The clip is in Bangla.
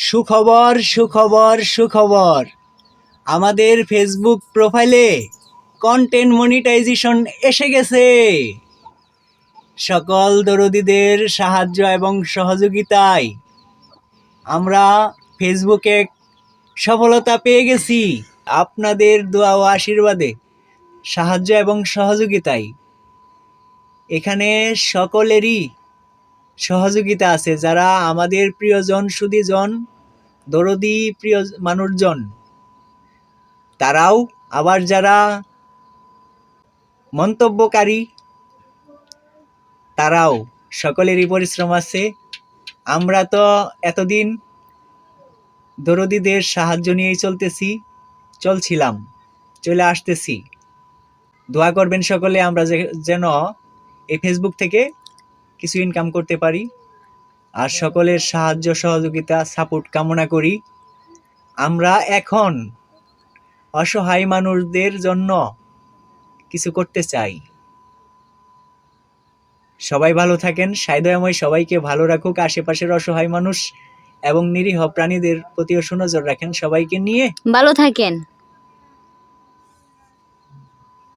সুখবর সুখবর সুখবর, আমাদের ফেসবুক প্রোফাইলে কন্টেন্ট মনিটাইজেশন এসে গেছে। সকল দরদীদের সাহায্য এবং সহযোগিতায় আমরা ফেসবুকে সফলতা পেয়ে গেছি। আপনাদের দোয়া ও আশীর্বাদে, সাহায্য এবং সহযোগিতায় এখানে সকলেরই সহযোগিতা আছে। যারা আমাদের প্রিয়জন, সুধীজন, দরদি প্রিয় মানুষজন, তারাও আবার যারা মন্তব্যকারী, তারাও সকলেরই পরিশ্রম আছে। আমরা তো এতদিন দরদীদের সাহায্য নিয়েই চলছিলাম, চলে আসতেছি। দোয়া করবেন সকলে, আমরা যেন এই ফেসবুক থেকে কিছু ইনকাম করতে পারি। আর সকলের সাহায্য সহযোগিতা, সাপোর্ট কামনা করি। আমরা এখন অসহায় মানুষদের জন্য কিছু করতে চাই। সবাই ভালো থাকেন, সাইদয়াময় সবাইকে ভালো রাখুক। আশেপাশের অসহায় মানুষ এবং নিরীহ প্রাণীদের প্রতিও সুনজর রাখেন। সবাইকে নিয়ে ভালো থাকেন।